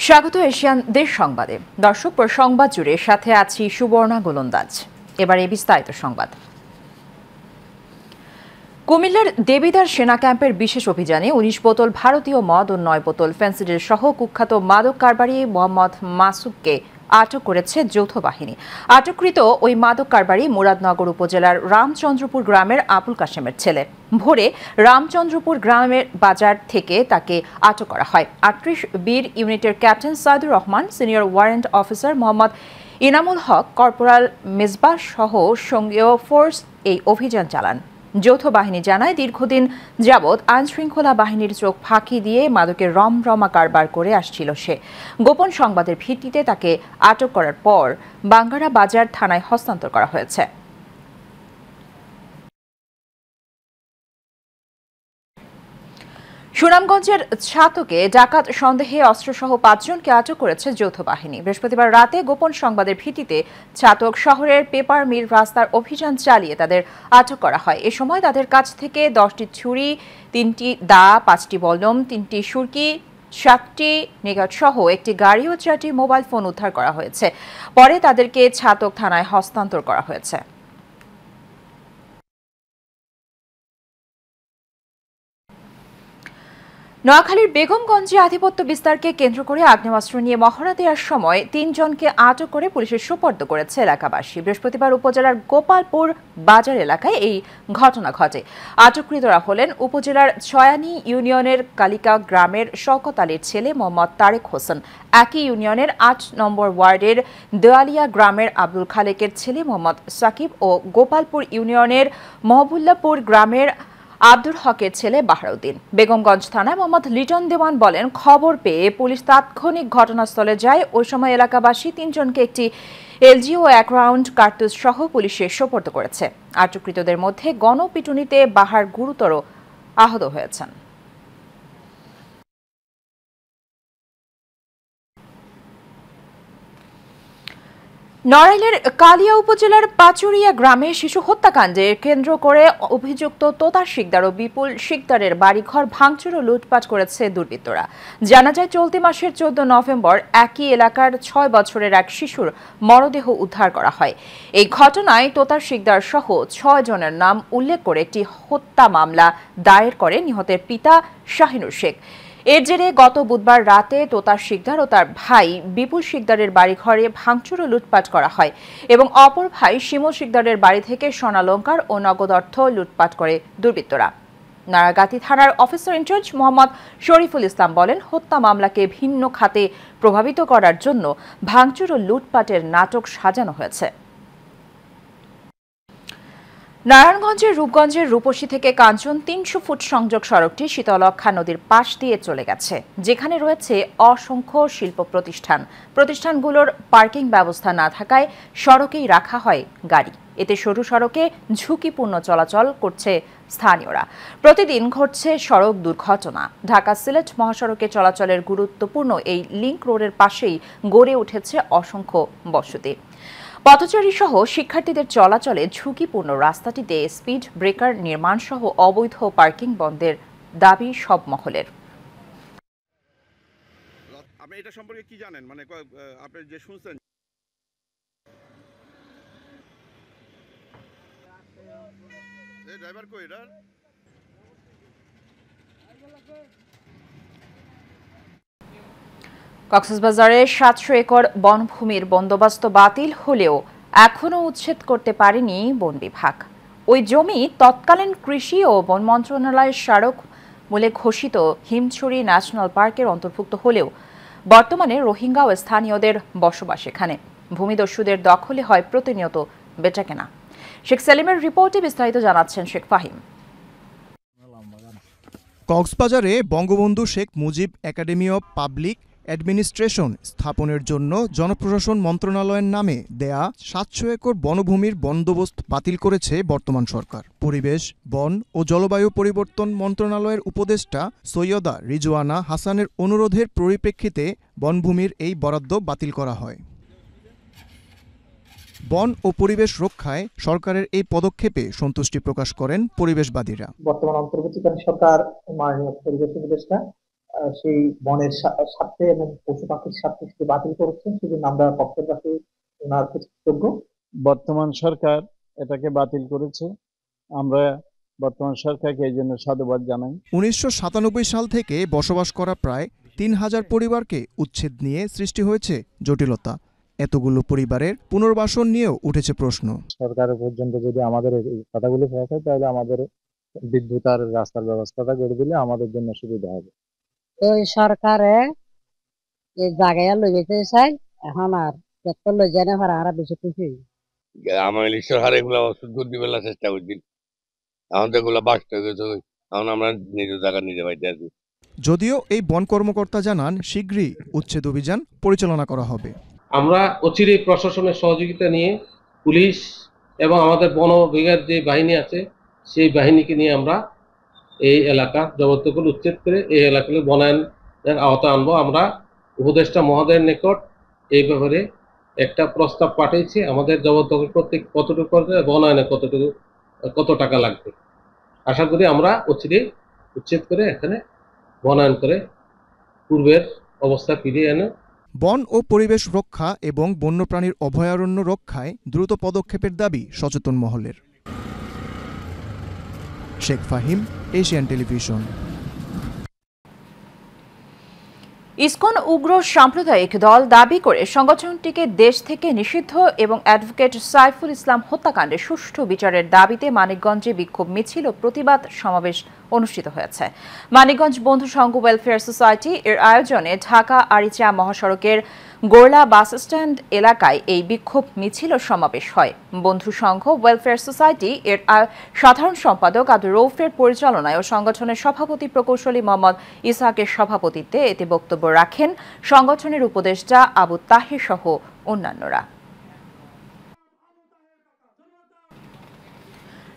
স্বাগত এশিয়ান দেশ সংবাদে। দর্শক, সংবাদ জুড়ে সাথে আছি সুবর্ণা গোলন্দাজ। এবারে বিস্তারিত সংবাদ। কুমিল্লার দেবিদার সেনা ক্যাম্পের বিশেষ অভিযানে ১৯ বোতল ভারতীয় মদ ও ৯ বোতল ফেন্সিডিল সহ কুখ্যাত মাদক কারবারি মোহাম্মদ মাসুদকে আটক করেছে যৌথ বাহিনী। আটককৃত ওই মাদক কারবারি মুরাদনগর উপজেলার রামচন্দ্রপুর গ্রামের আবুল কাশেমের ছেলে। ভোরে রামচন্দ্রপুর গ্রামের বাজার থেকে তাকে আটক করা হয়। ৩৮ বীর ইউনিটের captain Saidur Rahman, senior warrant officer Mohammad Inamul Haque, corporal Mezbah সহ সঙ্গীয় ফোর্স এই অভিযান চালান। যৌথ বাহিনী জানায়, দীর্ঘদিন যাবৎ আইনশৃঙ্খলা বাহিনীর চোখ ফাঁকি দিয়ে মাদকের রমরমা কারবার করে আসছিল সে। গোপন সংবাদের ভিত্তিতে তাকে আটক করার পর বাঙ্গারা বাজার থানায় হস্তান্তর করা হয়েছে। সুনামগঞ্জের ছাতকে ডাকাত সন্দেহে অস্ত্রসহ ৫ জনকে আটক করেছে যৌথ বাহিনী। বৃহস্পতিবার রাতে গোপন সংবাদের ভিত্তিতে ছাতক শহরের পেপার মিল রাস্তার অভিযান চালিয়ে তাদের আটক করা হয়। এ সময় তাদের কাছ থেকে ১০টি ছুরি, ৩টি দা, ৫টি বল্লম, ৩টি সুরকি, ৭টি নেগাট সহ একটি গাড়ি ও ৪টি মোবাইল ফোন উদ্ধার করা হয়েছে। পরে তাদেরকে ছাতক থানায় হস্তান্তর করা হয়েছে। নোয়াখালীর বেগমগঞ্জে আধিপত্য বিস্তারকে কেন্দ্র করে আগ্নেয়াস্ত্র নিয়ে মহড়া দেওয়ার সময় ৩ জনকে আটক করে পুলিশের সোপর্দ করেছে এলাকাবাসী। বৃহস্পতিবার উপজেলার গোপালপুর বাজার এলাকায় এই ঘটনা ঘটে। আটককৃতরা হলেন উপজেলার ছয়ানী ইউনিয়নের কালিকা গ্রামের শওকত আলীর ছেলে মোহাম্মদ তারেক হোসেন, একই ইউনিয়নের ৮ নম্বর ওয়ার্ডের দেওয়ালিয়া গ্রামের আব্দুল খালেকের ছেলে মোহাম্মদ সাকিব ও গোপালপুর ইউনিয়নের মহবুল্লাপুর গ্রামের আব্দুল হকের ছেলে বাহারউদ্দিন। বেগমগঞ্জ থানায় মোহাম্মদ লিটন দেওয়ান বলেন, খবর পেয়ে পুলিশ তাৎক্ষণিক ঘটনাস্থলে যায়। ওই সময় এলাকাবাসী ৩ জনকে একটি এলজি ও ১ রাউন্ড কার্তুজ সহ পুলিশের সোপর্দ করেছে। আটককৃতদের মধ্যে গণপিটুনিতে বাহার গুরুতর আহত হয়েছেন। নড়াইলের কালিয়া উপজেলার পাচুরিয়া গ্রামে শিশু হত্যাকাণ্ডে কেন্দ্র করে অভিযুক্ত তোতা শিকদার ও বিপুল শিকদারের বাড়িঘর ভাঙচুর ও লুটপাট করেছে দুর্বৃত্তরা। জানা যায়, চলতি মাসের ১৪ নভেম্বর একই এলাকার ৬ বছরের এক শিশুর মরদেহ উদ্ধার করা হয়। এই ঘটনায় তোতা শিকদার সহ ৬ জনের নাম উল্লেখ করে একটি হত্যা মামলা দায়ের করে নিহতের পিতা শাহিনুর শেখ। এর জেরে গত বুধবার রাতে তোতা শিকদার ও তার ভাই বিপুল শিকদারের বাড়িঘরে ভাঙচুর ও লুটপাট করা হয় এবং অপর ভাই শিমুল শিকদারের বাড়ি থেকে স্বর্ণালংকার ও নগদ অর্থ লুটপাট করে দুর্বৃত্তরা। নারাগাতি থানার অফিসার ইনচার্জ মোহাম্মদ শরীফুল ইসলাম বলেন, হত্যা মামলাকে ভিন্ন খাতে প্রভাবিত করার জন্য ভাঙচুর ও লুটপাটের নাটক সাজানো হয়েছে। নারায়ণগঞ্জের রূপগঞ্জের রূপসী থেকে কাঞ্চন ৩০০ ফুট সংযোগ সড়কটি শীতলক্ষা নদীর পাশ দিয়ে চলে গেছে, যেখানে রয়েছে অসংখ্য শিল্প প্রতিষ্ঠানগুলোর পার্কিং ব্যবস্থা না থাকায় সড়কেই রাখা হয় গাড়ি। এতে সরু সড়কে ঝুঁকিপূর্ণ চলাচল করছে স্থানীয়রা। প্রতিদিন ঘটছে সড়ক দুর্ঘটনা। ঢাকা সিলেট মহাসড়কে চলাচলের গুরুত্বপূর্ণ এই লিংক রোডের পাশেই গড়ে উঠেছে অসংখ্য বসতি। পথচারী সহ শিক্ষার্থীদের চলাচলে ঝুঁকিপূর্ণ রাস্তাটিতে স্পিড ব্রেকার নির্মাণ সহ অবৈধ পার্কিং বন্ধের দাবি সব মহলের। আপনি এটা সম্পর্কে কি জানেন, মানে আপনি যে শুনছেন? এই ড্রাইভার কই এটা? কক্সবাজারে ৭০০ একর বনভূমির বন্দোবস্ত বাতিল হলেও এখনও উচ্ছেদ করতে পারেনি বন বিভাগ। ওই জমি তৎকালীন কৃষি ও বন মন্ত্রণালয়ের স্মারক মূলে ঘোষিত হিমছড়ি ন্যাশনাল পার্কের অন্তর্ভুক্ত হলেও বর্তমানে রোহিঙ্গা ও স্থানীয়দের বসবাস এখানে। ভূমিদস্যুদের দখলে হয় প্রতিনিয়ত বেচাকেনা। শেখ সেলিমের রিপোর্টে বিস্তারিত জানাচ্ছেন শেখ ফাহিম। কক্সবাজারে Bangabandhu Sheikh Mujib academy of public administration স্থাপনের জন্য জনপ্রশাসন মন্ত্রণালয়ের নামে দেয়া ৭০০ একর বনভূমির বন্দোবস্ত বাতিল করেছে বর্তমান সরকার। পরিবেশ, বন ও জলবায়ু পরিবর্তন মন্ত্রণালয়ের উপদেষ্টা সৈয়দা রিজওয়ানা হাসানের অনুরোধের পরিপ্রেক্ষিতে বনভূমির এই বরাদ্দ বাতিল করা হয়। বন ও পরিবেশ রক্ষায় সরকারের এই পদক্ষেপে সন্তুষ্টি প্রকাশ করেন পরিবেশবাদীরা। বর্তমান অন্তর্বর্তীকালীন সরকার মাননীয় পরিবেশ উপদেষ্টা সেই বনের স্বার্থে এবং পশু পাখির স্বার্থে সেটি বাতিল করেছেন, সেজন্য আমরা পক্ষের কাছে ওনার কৃতজ্ঞ। বর্তমান সরকার এটাকে বাতিল করেছে, আমরা বর্তমান সরকারকে এই জন্য সাধুবাদ জানাই। 1997 সাল থেকে বসবাস করা প্রায় 3000 পরিবারকে উচ্ছেদ নিয়ে সৃষ্টি হয়েছে জটিলতা। এতগুলো পরিবারের পুনর্বাসন নিয়েও উঠেছে প্রশ্ন। সরকারের পর্যন্ত যদি আমাদের এই কথাগুলো পৌঁছায় তাহলে আমাদের বিদ্যুৎ আর রাস্তার ব্যবস্থাটা করে দিলে আমাদের জন্য সুবিধা হবে। ওই সরকারে এই জায়গায় লই যেতে চাই, এখন আর যত লই যায় না আর বেশি খুশি। আমার ঈশ্বর হারে এগুলো দূর দিবেলা চেষ্টা করছি, এখন তো এগুলো বাস্ত হয়ে গেছে, এখন আমরা নিজের জায়গা নিজে পাইতে আছি। যদিও এই বন কর্মকর্তা জানান শীঘ্রই উচ্ছেদ অভিযান পরিচালনা করা হবে। আমরা অচিরেই প্রশাসনের সহযোগিতা নিয়ে পুলিশ এবং আমাদের বন বিভাগের যে বাহিনী আছে সেই বাহিনীকে নিয়ে আমরা এই এলাকা জবরদখল উচ্ছেদ করে এই এলাকাকে বনায়নের আওতায় আনবো। আমরা উপদেষ্টা মহোদয়ের নিকট এই ব্যাপারে একটা প্রস্তাব পাঠিয়েছি, আমাদের জবরদখল করতে কতটুকু করতে, বনায়নে কত টাকা লাগবে। আশা করি আমরা অচিরেই উচ্ছেদ করে এখানে বনায়ন করে পূর্বের অবস্থা ফিরিয়ে এনে বন ও পরিবেশ রক্ষা এবং বন্যপ্রাণীর অভয়ারণ্য রক্ষায় দ্রুত পদক্ষেপের দাবি সচেতন মহলের। Sheikh Fahim, Asian television. ISKCON উগ্র সাম্প্রদায়িক দল দাবি করে সংগঠনটিকে দেশ থেকে নিষিদ্ধ এবং অ্যাডভোকেট সাইফুল ইসলাম হত্যাকাণ্ডে সুষ্ঠু বিচারের দাবিতে মানিকগঞ্জে বিক্ষোভ মিছিল ও প্রতিবাদ সমাবেশ অনুষ্ঠিত হয়েছে। মানিকগঞ্জ বন্ধু সংঘ ওয়েলফেয়ার সোসাইটি এর আয়োজনে ঢাকা আরিচা মহাসড়কের গোরলা বাস স্ট্যান্ড এলাকায় এই বিক্ষোভ মিছিল ও সমাবেশ হয়। বন্ধু সংঘ ওয়েলফেয়ার সোসাইটি এর সাধারণ সম্পাদক আব্দুর রৌফের পরিচালনায় ও সংগঠনের সভাপতি প্রকৌশলী মোহাম্মদ ইসহাকের সভাপতিত্বে এতে বক্তব্য রাখেন সংগঠনের উপদেষ্টা আবু তাহির সহ অন্যান্যরা।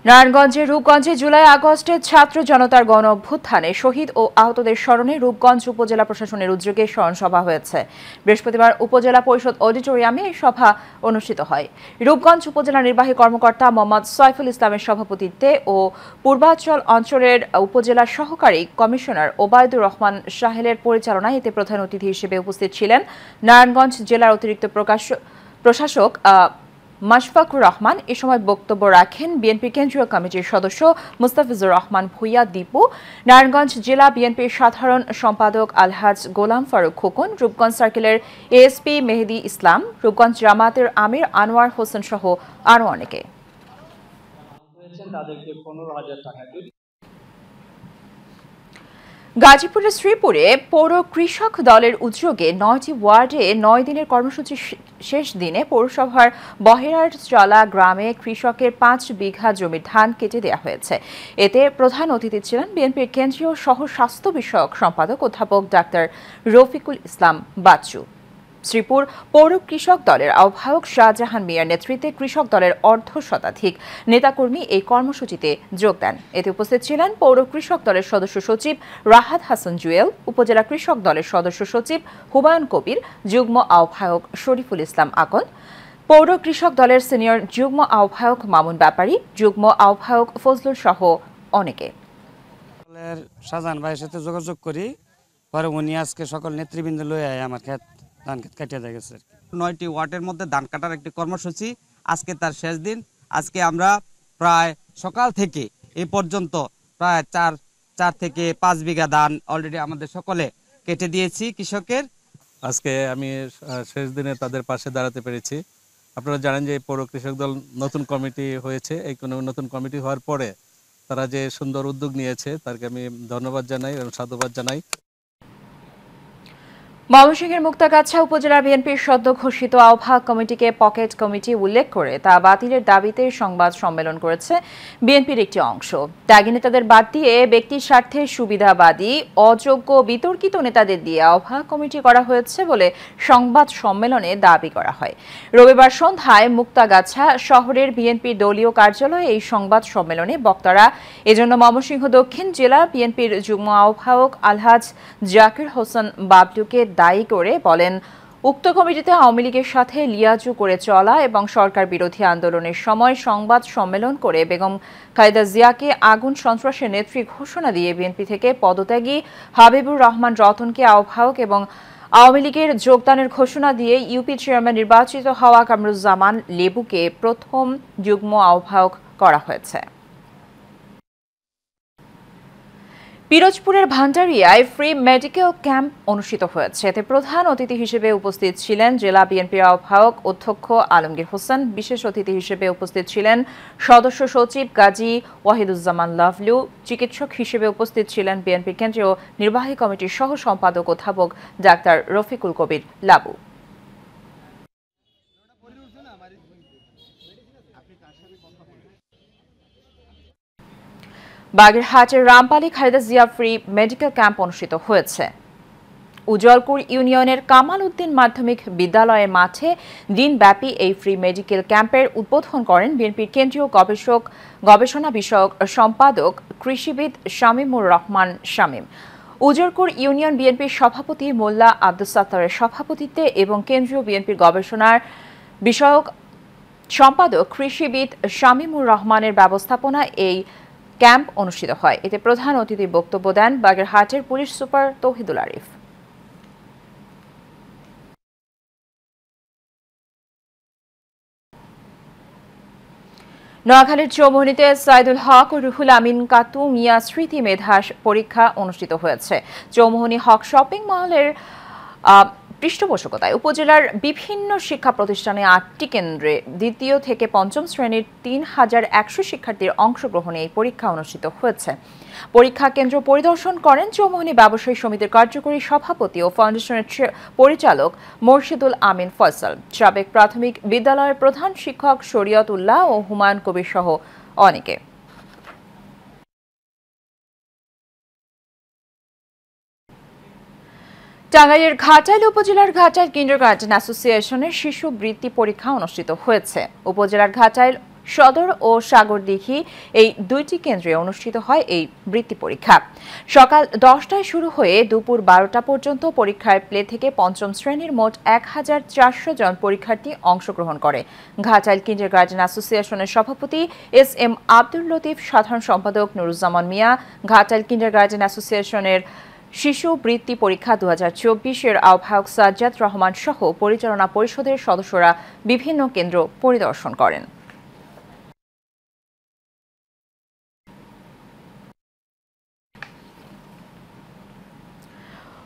নারায়ণগঞ্জের রূপগঞ্জে জুলাই আগস্টে ছাত্র জনতার গণ অভ্যুত্থানে শহীদ ও আহতদের স্মরণে রূপগঞ্জ উপজেলা প্রশাসনের উদ্যোগে স্মরণ সভা হয়েছে। বৃহস্পতিবার উপজেলা পরিষদ অডিটোরিয়ামে এই সভা অনুষ্ঠিত হয়। রূপগঞ্জ উপজেলা নির্বাহী কর্মকর্তা মোহাম্মদ সাইফুল ইসলামের সভাপতিত্বে ও পূর্বাঞ্চল অঞ্চলের উপজেলা সহকারী কমিশনার ওবায়দুর রহমান সাহেলের পরিচালনায় এতে প্রধান অতিথি হিসেবে উপস্থিত ছিলেন নারায়ণগঞ্জ জেলার অতিরিক্ত প্রশাসক মাশফাকুর রহমান। এ সময় বক্তব্য রাখেন বিএনপি কেন্দ্রীয় কমিটির সদস্য মুস্তাফিজুর রহমান ভূঁইয়া দীপু, নারায়ণগঞ্জ জেলা বিএনপির সাধারণ সম্পাদক আলহাজ গোলাম ফারুক খোকন, রূপগঞ্জ সার্কেলের এএসপি মেহেদি ইসলাম, রূপগঞ্জ জামাতের আমির আনোয়ার হোসেন সহ আরও অনেকে। গাজীপুরের শ্রীপুরে পৌর কৃষক দলের উদ্যোগে 9টি ওয়ার্ডে 9 দিনের কর্মসূচি শেষ দিনে পৌরসভার বহেরারচলা গ্রামে কৃষকের 5 বিঘা জমির ধান কেটে দেওয়া হয়েছে। এতে প্রধান অতিথি ছিলেন বিএনপির কেন্দ্রীয় সহ স্বাস্থ্য বিষয়ক সম্পাদক অধ্যাপক ডাক্তার রফিকুল ইসলাম বাচ্চু। শ্রীপুর পৌর কৃষক দলের আহ্বায়ক শাহজাহান মিয়ার নেতৃত্বে কৃষক দলের অর্ধশতাধিক নেতাকর্মী এই কর্মসূচিতে যোগ দেন। এতে উপস্থিত ছিলেন পৌর কৃষক দলের সদস্য সচিব রাহাত হাসান জুয়েল, উপজেলা কৃষক দলের সদস্য সচিব হুমায়ুন কবির, যুগ্ম আহ্বায়ক শরীফুল ইসলাম আকন, পৌর কৃষক দলের সিনিয়র যুগ্ম আহ্বায়ক মামুন ব্যাপারী, যুগ্ম আহ্বায়ক ফজলুল সহ অনেকে। শাহজাহান ভাইয়ের সাথে যোগাযোগ করি, পরে উনি আজকে সকল নেতৃবৃন্দ লয়ে আমার ক্ষেত ধান কাটিয়ে দিয়ে গেছে। 9টি ওয়ার্ডের মধ্যে ধান কাটার একটি কর্মসূচি, আজকে তার শেষ দিন। আজকে আমরা প্রায় সকাল থেকে এই পর্যন্ত প্রায় 4 থেকে 5 বিঘা ধান অলরেডি আমাদের সকলে কেটে দিয়েছি কৃষকের। আজকে আমি শেষ দিনে তাদের পাশে দাঁড়াতে পেরেছি। আপনারা জানেন যে পৌর কৃষক দল নতুন কমিটি হয়েছে, এই নতুন কমিটি হওয়ার পরে তারা যে সুন্দর উদ্যোগ নিয়েছে তাকে আমি ধন্যবাদ জানাই এবং সাধুবাদ জানাই। ময়মনসিংহের মুক্তাগাছা উপজেলা বিএনপির সদ্য ঘোষিত আহ্বায়ক কমিটিকে পকেট কমিটি উল্লেখ করে তা বাতিলের দাবিতে সংবাদ সম্মেলন করেছে বিএনপির একটি অংশ। ত্যাগী নেতাদের বাদ দিয়ে ব্যক্তির স্বার্থে সুবিধাবাদী অযোগ্য বিতর্কিত নেতাদের দিয়ে আহ্বায়ক কমিটি করা হয়েছে বলে সংবাদ সম্মেলনে দাবি করা হয়। রবিবার সন্ধ্যায় মুক্তাগাছা শহরের বিএনপির দলীয় কার্যালয়ে এই সংবাদ সম্মেলনে বক্তারা এজন্য ময়মনসিংহ দক্ষিণ জেলা বিএনপির যুগ্ম আহ্বায়ক আলহাজ জাকির হোসেন বাবলুকে দায়ী করে বলেন, উক্ত কমিটিতে আওয়ামী লীগের সাথে লিয়াজু করে চলা এবং সরকার বিরোধী আন্দোলনের সময় সংবাদ সম্মেলন করে বেগম খালেদা জিয়াকে আগুন সন্ত্রাসের নেত্রী ঘোষণা দিয়ে বিএনপি থেকে পদত্যাগী হাবিবুর রহমান রতনকে আহ্বায়ক এবং আওয়ামী লীগের যোগদানের ঘোষণা দিয়ে ইউপি চেয়ারম্যান নির্বাচিত হওয়া কামরুজ্জামান লেবুকে প্রথম যুগ্ম আহ্বায়ক করা হয়েছে। পিরোজপুরের ভান্ডারিয়ায় ফ্রি মেডিকেল ক্যাম্প অনুষ্ঠিত হয়েছে। এতে প্রধান অতিথি হিসেবে উপস্থিত ছিলেন জেলা বিএনপির আহ্বায়ক অধ্যক্ষ আলমগীর হোসেন। বিশেষ অতিথি হিসেবে উপস্থিত ছিলেন সদস্য সচিব গাজী ওয়াহিদুজ্জামান লাভলু। চিকিৎসক হিসেবে উপস্থিত ছিলেন বিএনপির কেন্দ্রীয় নির্বাহী কমিটির সহ সম্পাদক অধ্যাপক ডাক্তার রফিকুল কবির লাবু। বাগেরহাটের রামপালি Khaleda Zia free medical camp অনুষ্ঠিত হয়েছে। উজ্জ্বলপুর ইউনিয়নের কামাল উদ্দিন মাধ্যমিক বিদ্যালয়ের মাঠে দিনব্যাপী এই ফ্রি মেডিকেল ক্যাম্পের উদ্বোধন করেন বিএনপির কেন্দ্রীয় গবেষণা বিষয়ক সম্পাদক কৃষিবিদ শামীমুর রহমান শামীম। উজ্জ্বলপুর ইউনিয়ন বিএনপির সভাপতি মোল্লা আব্দুস সাত্তারের সভাপতিত্বে এবং কেন্দ্রীয় বিএনপির গবেষণার বিষয়ক সম্পাদক কৃষিবিদ শামীমুর রহমানের ব্যবস্থাপনায় এই ক্যাম্প অনুষ্ঠিত হয়। এতে প্রধান অতিথি বক্তব্য দেন বাগেরহাটের পুলিশ সুপার তৌহিদুল আরিফ। নোয়াখালীর চৌমুহনীতে সাইদুল হক ও রুহুল আমিন কাতু মিয়া স্মৃতি মেধা পরীক্ষা অনুষ্ঠিত হয়েছে। চৌমুহনী হক শপিং মলের পৃষ্ঠপোষকতায় উপজেলার বিভিন্ন শিক্ষা প্রতিষ্ঠানে ৮টি কেন্দ্রে দ্বিতীয় থেকে পঞ্চম শ্রেণীর ৩,১০০ শিক্ষার্থীর অংশগ্রহণে এই পরীক্ষা অনুষ্ঠিত হয়েছে। পরীক্ষা কেন্দ্র পরিদর্শন করেন চৌমুহনী ব্যবসায়ী সমিতির কার্যকরী সভাপতি ও ফাউন্ডেশনের পরিচালক মোর্শেদুল আমিন ফয়সাল, সাবেক প্রাথমিক বিদ্যালয়ের প্রধান শিক্ষক শরীয়ত উল্লাহ ও হুমায়ুন কবির সহ অনেকে। টাঙ্গাইলের ঘাটাইল উপজেলার ঘাটাইল কিন্ডারগার্টেন অ্যাসোসিয়েশনের শিশু বৃত্তি পরীক্ষা অনুষ্ঠিত হয়েছে। উপজেলার ঘাটাইল সদর ও সাগরদিঘি এই দুইটি কেন্দ্রে অনুষ্ঠিত হয় এই বৃত্তি পরীক্ষা। সকাল 10টায় শুরু হয়ে দুপুর 12টা পর্যন্ত পরীক্ষায় প্লে থেকে পঞ্চম শ্রেণীর মোট 1400 জন পরীক্ষার্থী অংশগ্রহণ করে। ঘাটাইল কিন্ডারগার্টেন অ্যাসোসিয়েশনের সভাপতি এস.এম. আব্দুল লতিফ, সাধারণ সম্পাদক নুরুজ্জামান মিয়া, ঘাটাইল কিন্ডারগার্টেন অ্যাসোসিয়েশনের শিশু বৃত্তি পরীক্ষা 2024-এর আহ্বায়ক সাজ্জাদ রহমান সহ পরিচালনা পরিষদের সদস্যরা বিভিন্ন কেন্দ্র পরিদর্শন করেন।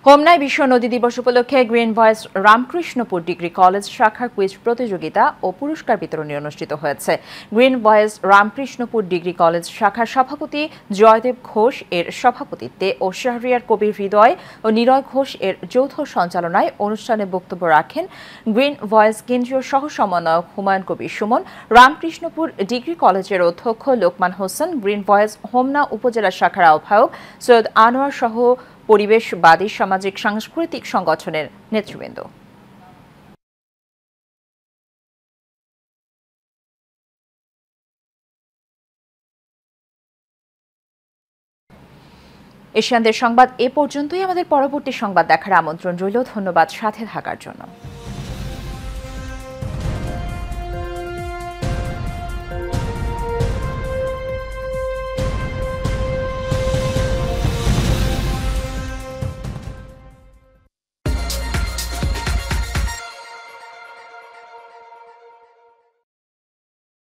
হোমনায় বিশ্ব নদী দিবস উপলক্ষে green voice Ramkrishnapur degree college শাখার কুইজ প্রতিযোগিতা ও পুরস্কার বিতরণী অনুষ্ঠিত হয়েছে। Green voice Ramkrishnapur degree college শাখার সভাপতি জয়দেব ঘোষ এর সভাপতিত্বে ও শাহরিয়ার কবির হৃদয় ও নিরয় ঘোষ এর যৌথ সঞ্চালনায় অনুষ্ঠানে বক্তব্য রাখেন গ্রিন ভয়েস কেন্দ্রীয় সহ সমন্বয়ক হুমায়ুন কবির সুমন, রামকৃষ্ণপুর ডিগ্রি কলেজের অধ্যক্ষ লোকমান হোসেন, গ্রিন ভয়েস হোমনা উপজেলা শাখার আহ্বায়ক সৈয়দ আনোয়ার সহ পরিবেশবাদী সামাজিক সাংস্কৃতিক সংগঠনের নেতৃবৃন্দ। এশিয়ানদের সংবাদ এ পর্যন্তই। আমাদের পরবর্তী সংবাদ দেখার আমন্ত্রণ রইল। ধন্যবাদ সাথে থাকার জন্য।